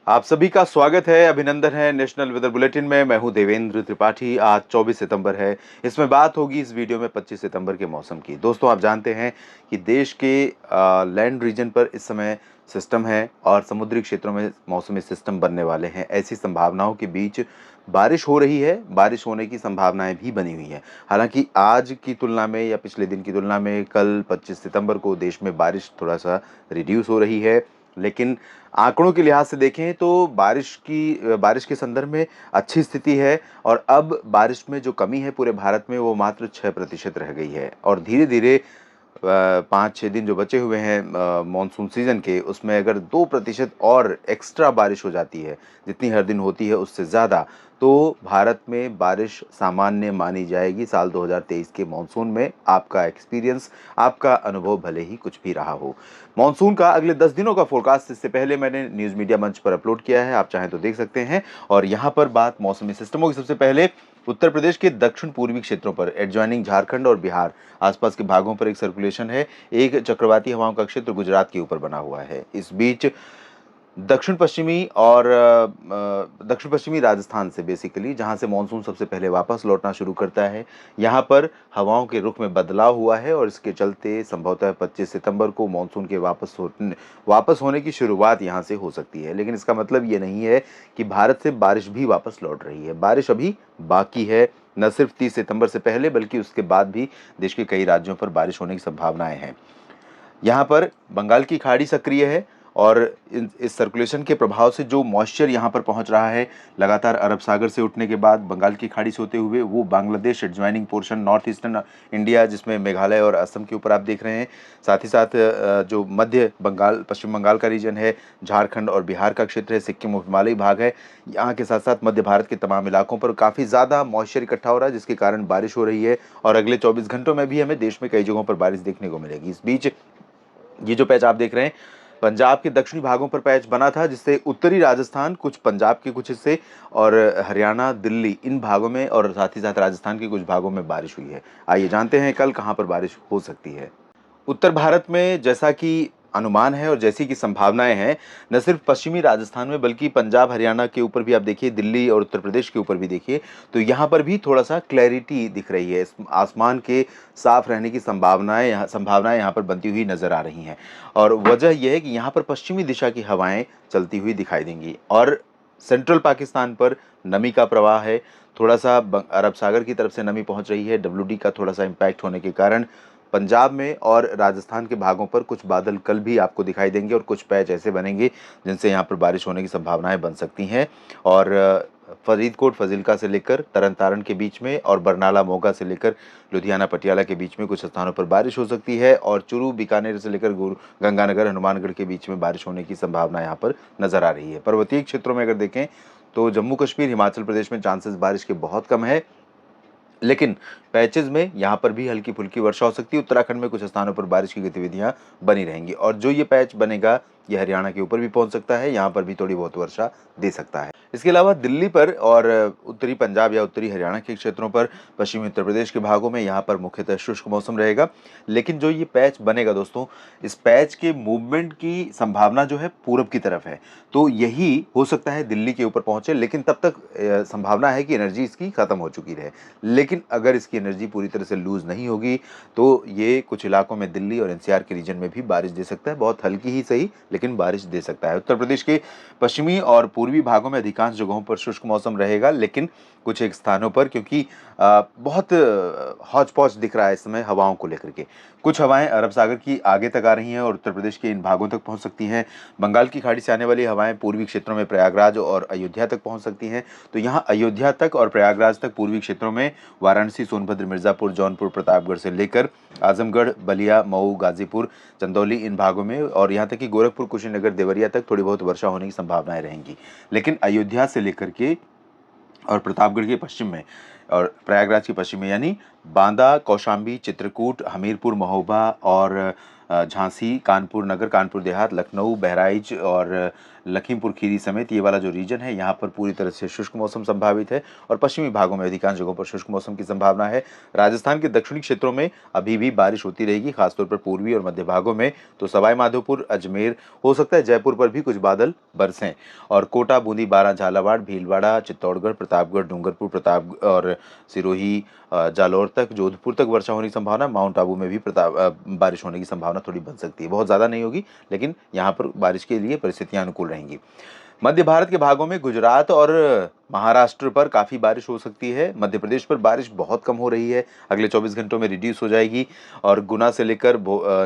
आप सभी का स्वागत है, अभिनंदन है नेशनल वेदर बुलेटिन में। मैं हूं देवेंद्र त्रिपाठी। आज 24 सितंबर है। इसमें बात होगी इस वीडियो में 25 सितंबर के मौसम की। दोस्तों, आप जानते हैं कि देश के लैंड रीजन पर इस समय सिस्टम है और समुद्री क्षेत्रों में मौसमी सिस्टम बनने वाले हैं। ऐसी संभावनाओं के बीच बारिश हो रही है, बारिश होने की संभावनाएं भी बनी हुई हैं। हालांकि आज की तुलना में या पिछले दिन की तुलना में कल 25 सितंबर को देश में बारिश थोड़ा सा रिड्यूस हो रही है, लेकिन आंकड़ों के लिहाज से देखें तो बारिश के संदर्भ में अच्छी स्थिति है। और अब बारिश में जो कमी है पूरे भारत में, वो मात्र 6% रह गई है। और धीरे धीरे 5-6 दिन जो बचे हुए हैं मानसून सीजन के, उसमें अगर 2% और एक्स्ट्रा बारिश हो जाती है, जितनी हर दिन होती है उससे ज़्यादा, तो भारत में बारिश सामान्य मानी जाएगी। साल 2023 के मानसून में आपका एक्सपीरियंस, आपका अनुभव भले ही कुछ भी रहा हो। मानसून का अगले 10 दिनों का फोरकास्ट इससे पहले मैंने न्यूज़ मीडिया मंच पर अपलोड किया है, आप चाहें तो देख सकते हैं। और यहाँ पर बात मौसमी सिस्टमों की। सबसे पहले उत्तर प्रदेश के दक्षिण पूर्वी क्षेत्रों पर, एडजॉइनिंग झारखंड और बिहार आसपास के भागों पर एक सर्कुलेशन है। एक चक्रवाती हवाओं का क्षेत्र गुजरात के ऊपर बना हुआ है। इस बीच दक्षिण पश्चिमी राजस्थान से, बेसिकली जहां से मानसून सबसे पहले वापस लौटना शुरू करता है, यहां पर हवाओं के रुख में बदलाव हुआ है और इसके चलते संभवतः 25 सितंबर को मानसून के वापस होने की शुरुआत यहां से हो सकती है। लेकिन इसका मतलब ये नहीं है कि भारत से बारिश भी वापस लौट रही है। बारिश अभी बाकी है, न सिर्फ 30 सितंबर से पहले बल्कि उसके बाद भी देश के कई राज्यों पर बारिश होने की संभावनाएं हैं। यहाँ पर बंगाल की खाड़ी सक्रिय है और इस सर्कुलेशन के प्रभाव से जो मॉइस्चर यहाँ पर पहुँच रहा है, लगातार अरब सागर से उठने के बाद बंगाल की खाड़ी से होते हुए वो Bangladesh adjoining portion, north eastern India, जिसमें मेघालय और असम के ऊपर आप देख रहे हैं, साथ ही साथ जो मध्य बंगाल, पश्चिम बंगाल का रीजन है, झारखंड और बिहार का क्षेत्र है, सिक्किम और हिमालयी भाग है, यहाँ के साथ साथ मध्य भारत के तमाम इलाकों पर काफ़ी ज़्यादा मॉइस्चर इकट्ठा हो रहा है, जिसके कारण बारिश हो रही है। और अगले 24 घंटों में भी हमें देश में कई जगहों पर बारिश देखने को मिलेगी। इस बीच ये जो पैच आप देख रहे हैं, पंजाब के दक्षिणी भागों पर पैच बना था, जिससे उत्तरी राजस्थान, कुछ पंजाब के कुछ हिस्से और हरियाणा, दिल्ली, इन भागों में और साथ ही साथ राजस्थान के कुछ भागों में बारिश हुई है। आइए जानते हैं कल कहां पर बारिश हो सकती है। उत्तर भारत में जैसा कि अनुमान है और जैसी कि संभावनाएं हैं, न सिर्फ पश्चिमी राजस्थान में बल्कि पंजाब, हरियाणा के ऊपर भी आप देखिए, दिल्ली और उत्तर प्रदेश के ऊपर भी देखिए, तो यहाँ पर भी थोड़ा सा क्लैरिटी दिख रही है। आसमान के साफ रहने की संभावनाएं यहाँ पर बनती हुई नजर आ रही हैं। और वजह यह है कि यहाँ पर पश्चिमी दिशा की हवाएं चलती हुई दिखाई देंगी और सेंट्रल पाकिस्तान पर नमी का प्रवाह है। थोड़ा सा अरब सागर की तरफ से नमी पहुंच रही है, WD का थोड़ा सा इम्पैक्ट होने के कारण पंजाब में और राजस्थान के भागों पर कुछ बादल कल भी आपको दिखाई देंगे और कुछ पैच ऐसे बनेंगे जिनसे यहाँ पर बारिश होने की संभावनाएं बन सकती हैं। और फरीदकोट फजीलका से लेकर तरन तारण के बीच में और बरनाला मोगा से लेकर लुधियाना पटियाला के बीच में कुछ स्थानों पर बारिश हो सकती है। और चूरू बीकानेर से लेकर गंगानगर हनुमानगढ़ के बीच में बारिश होने की संभावना यहाँ पर नजर आ रही है। पर्वतीय क्षेत्रों में अगर देखें तो जम्मू कश्मीर, हिमाचल प्रदेश में चांसेस बारिश के बहुत कम है, लेकिन पैचेज में यहाँ पर भी हल्की फुल्की वर्षा हो सकती है। उत्तराखंड में कुछ स्थानों पर बारिश की गतिविधियां बनी रहेंगी और जो ये पैच बनेगा, ये हरियाणा के ऊपर भी पहुंच सकता है, यहाँ पर भी थोड़ी बहुत वर्षा दे सकता है। इसके अलावा दिल्ली पर और उत्तरी पंजाब या उत्तरी हरियाणा के क्षेत्रों पर, पश्चिमी उत्तर प्रदेश के भागों में यहाँ पर मुख्यतः शुष्क मौसम रहेगा। लेकिन जो ये पैच बनेगा दोस्तों, इस पैच के मूवमेंट की संभावना जो है पूरब की तरफ है, तो यही हो सकता है दिल्ली के ऊपर पहुंचे। लेकिन तब तक संभावना है कि एनर्जी इसकी खत्म हो चुकी रहे। लेकिन अगर इसकी एनर्जी पूरी तरह से लूज नहीं होगी तो ये कुछ इलाकों में, दिल्ली और NCR के रीजन में भी बारिश दे सकता है, बहुत हल्की ही सही लेकिन बारिश दे सकता है। उत्तर प्रदेश के पश्चिमी और पूर्वी भागों में अधिकांश जगहों पर शुष्क मौसम रहेगा, लेकिन कुछ एक स्थानों पर, क्योंकि बहुत हौच पौच दिख रहा है इस समय हवाओं को लेकर के, कुछ हवाएं अरब सागर की आगे तक आ रही हैं और उत्तर प्रदेश के इन भागों तक पहुंच सकती हैं। बंगाल की खाड़ी से आने वाली हवाएं पूर्वी क्षेत्रों में प्रयागराज और अयोध्या तक पहुंच सकती हैं। तो यहाँ अयोध्या तक और प्रयागराज तक पूर्वी क्षेत्रों में, वाराणसी, सोनभद्र, मिर्जापुर, जौनपुर, प्रतापगढ़ से लेकर आजमगढ़, बलिया, मऊ, गाजीपुर, चंदौली, इन भागों में और यहाँ तक कि गोरखपुर, कुशीनगर, देवरिया तक थोड़ी बहुत वर्षा होने की संभावनाएं रहेंगी। लेकिन अयोध्या से लेकर के और प्रतापगढ़ के पश्चिम में और प्रयागराज के पश्चिम में, यानी बांदा, कौशाम्बी, चित्रकूट, हमीरपुर, महोबा और झांसी, कानपुर नगर, कानपुर देहात, लखनऊ, बहराइच और लखीमपुर खीरी समेत ये वाला जो रीजन है यहाँ पर पूरी तरह से शुष्क मौसम संभावित है और पश्चिमी भागों में अधिकांश जगहों पर शुष्क मौसम की संभावना है। राजस्थान के दक्षिणी क्षेत्रों में अभी भी बारिश होती रहेगी, खासतौर पर पूर्वी और मध्य भागों में। तो सवाई माधोपुर, अजमेर, हो सकता है जयपुर पर भी कुछ बादल बरसें और कोटा, बूंदी, बारां, झालावाड़, भीलवाड़ा, चित्तौड़गढ़, प्रतापगढ़, डूंगरपुर, प्रताप और सिरोही, जालौर तक, जोधपुर तक वर्षा होने की संभावना। माउंट आबू में भी बारिश होने की संभावना थोड़ी बन सकती है, बहुत ज़्यादा नहीं होगी, लेकिन यहाँ पर बारिश के लिए परिस्थितियाँ अनुकूल रहेंगी। मध्य भारत के भागों में गुजरात और महाराष्ट्र पर काफ़ी बारिश हो सकती है। मध्य प्रदेश पर बारिश बहुत कम हो रही है, अगले 24 घंटों में रिड्यूस हो जाएगी और गुना से लेकर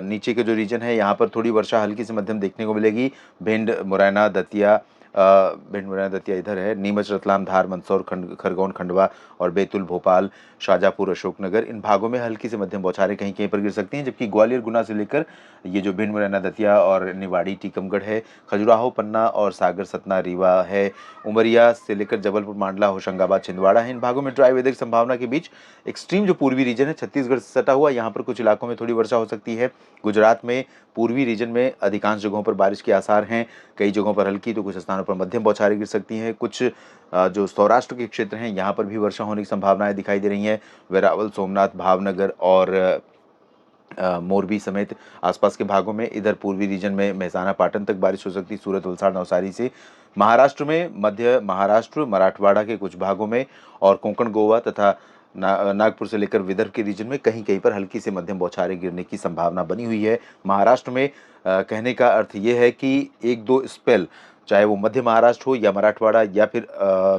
नीचे के जो रीजन है यहाँ पर थोड़ी वर्षा हल्की से मध्यम देखने को मिलेगी। भिंड, मुरैना, दतिया, भिंड, मुरैना, दतिया इधर है, नीमच, रतलाम, धार, मंदसौर, खरगोन, खंडवा और बैतूल, भोपाल, शाजापुर, अशोकनगर, इन भागों में हल्की से मध्यम बौछारें कहीं कहीं पर गिर सकती हैं। जबकि ग्वालियर, गुना से लेकर ये जो भिंड, मुरैना, दतिया और निवाड़ी, टीकमगढ़ है, खजुराहो, पन्ना और सागर, सतना, रीवा है, उमरिया से लेकर जबलपुर, मांडला, होशंगाबाद, छिंदवाड़ा है, इन भागों में ड्राई वेदर की संभावना के बीच एक्सट्रीम जो पूर्वी रीजन है छत्तीसगढ़ से सटा हुआ, यहाँ पर कुछ इलाकों में थोड़ी वर्षा हो सकती है। गुजरात में पूर्वी रीजन में अधिकांश जगहों पर बारिश के आसार हैं, कई जगहों पर हल्की तो कुछ स्थानों पर मध्यम बौछारें गिर सकती हैं। कुछ जो सौराष्ट्र के क्षेत्र हैं यहाँ पर भी वर्षा होने की संभावनाएं दिखाई दे रही हैं। वेरावल, सोमनाथ, भावनगर और मोरबी समेत आसपास के भागों में, इधर पूर्वी रीजन में मेहसाना, पाटन तक बारिश हो सकती है, सूरत, वलसाड़, नवसारी से। महाराष्ट्र में मध्य महाराष्ट्र, मराठवाड़ा के कुछ भागों में और कोंकण, गोवा तथा नागपुर से लेकर विदर्भ के रीजन में कहीं कहीं पर हल्की से मध्यम बौछारें गिरने की संभावना बनी हुई है। महाराष्ट्र में कहने का अर्थ ये है कि एक दो स्पेल, चाहे वो मध्य महाराष्ट्र हो या मराठवाड़ा या फिर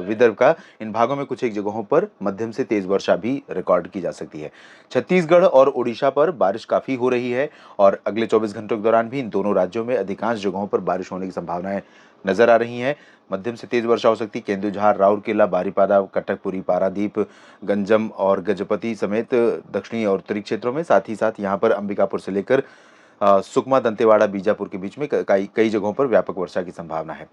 विदर्भ का, इन भागों में कुछ एक जगहों पर मध्यम से तेज वर्षा भी रिकॉर्ड की जा सकती है। छत्तीसगढ़ और उड़ीसा पर बारिश काफ़ी हो रही है और अगले 24 घंटों के दौरान भी इन दोनों राज्यों में अधिकांश जगहों पर बारिश होने की संभावनाएं नजर आ रही हैं। मध्यम से तेज वर्षा हो सकती है केंदुझार, राउरकेला, बारीपादा, कटकपुरी, पारादीप, गंजम और गजपति समेत दक्षिणी और उत्तरी क्षेत्रों में। साथ ही साथ यहाँ पर अंबिकापुर से लेकर सुकमा, दंतेवाड़ा, बीजापुर के बीच में कई जगहों पर व्यापक वर्षा की संभावना है।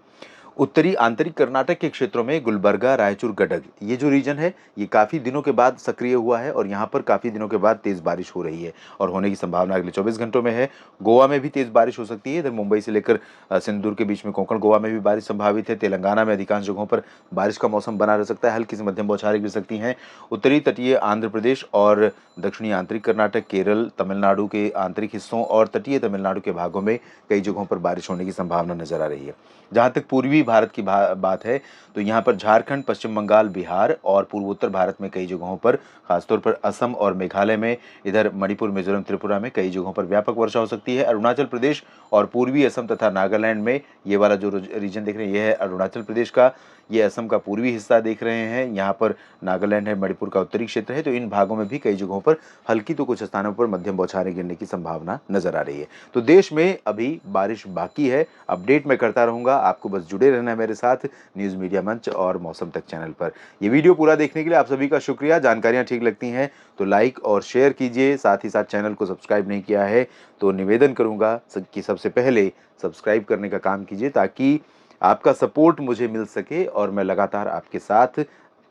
उत्तरी आंतरिक कर्नाटक के क्षेत्रों में गुलबर्गा, रायचूर, गडग, ये जो रीजन है ये काफ़ी दिनों के बाद सक्रिय हुआ है और यहाँ पर काफ़ी दिनों के बाद तेज़ बारिश हो रही है और होने की संभावना अगले 24 घंटों में है। गोवा में भी तेज़ बारिश हो सकती है, इधर मुंबई से लेकर सिंदूर के बीच में कोंकण, गोवा में भी बारिश संभावित है। तेलंगाना में अधिकांश जगहों पर बारिश का मौसम बना रह सकता है, हल्की से मध्यम बौछारें गिर सकती हैं। उत्तरी तटीय आंध्र प्रदेश और दक्षिणी आंतरिक कर्नाटक, केरल, तमिलनाडु के आंतरिक हिस्सों और तटीय तमिलनाडु के भागों में कई जगहों पर बारिश होने की संभावना नजर आ रही है। जहाँ तक पूर्वी भारत की बात है तो यहाँ पर झारखंड, पश्चिम बंगाल, बिहार और पूर्वोत्तर भारत में कई जगहों पर, खासतौर पर असम और मेघालय में, इधर मणिपुर, मिजोरम, त्रिपुरा में कई जगहों पर व्यापक वर्षा हो सकती है। अरुणाचल प्रदेश और पूर्वी असम तथा नागालैंड में, ये वाला जो रीजन देख रहे हैं ये है अरुणाचल प्रदेश का, ये असम का पूर्वी हिस्सा देख रहे हैं, यहाँ पर नागालैंड है, मणिपुर का उत्तरी क्षेत्र है। तो इन भागों में भी कई जगहों पर हल्की तो कुछ स्थानों पर मध्यम बौछारें गिरने की संभावना नजर आ रही है। तो देश में अभी बारिश बाकी है, अपडेट मैं करता रहूँगा, आपको बस जुड़े रहना है मेरे साथ न्यूज़ मीडिया मंच और मौसम तक चैनल पर। ये वीडियो पूरा देखने के लिए आप सभी का शुक्रिया। जानकारियाँ ठीक लगती हैं तो लाइक और शेयर कीजिए, साथ ही साथ चैनल को सब्सक्राइब नहीं किया है तो निवेदन करूँगा कि सबसे पहले सब्सक्राइब करने का काम कीजिए ताकि आपका सपोर्ट मुझे मिल सके और मैं लगातार आपके साथ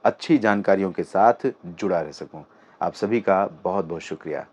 अच्छी जानकारियों के साथ जुड़ा रह सकूं। आप सभी का बहुत बहुत शुक्रिया।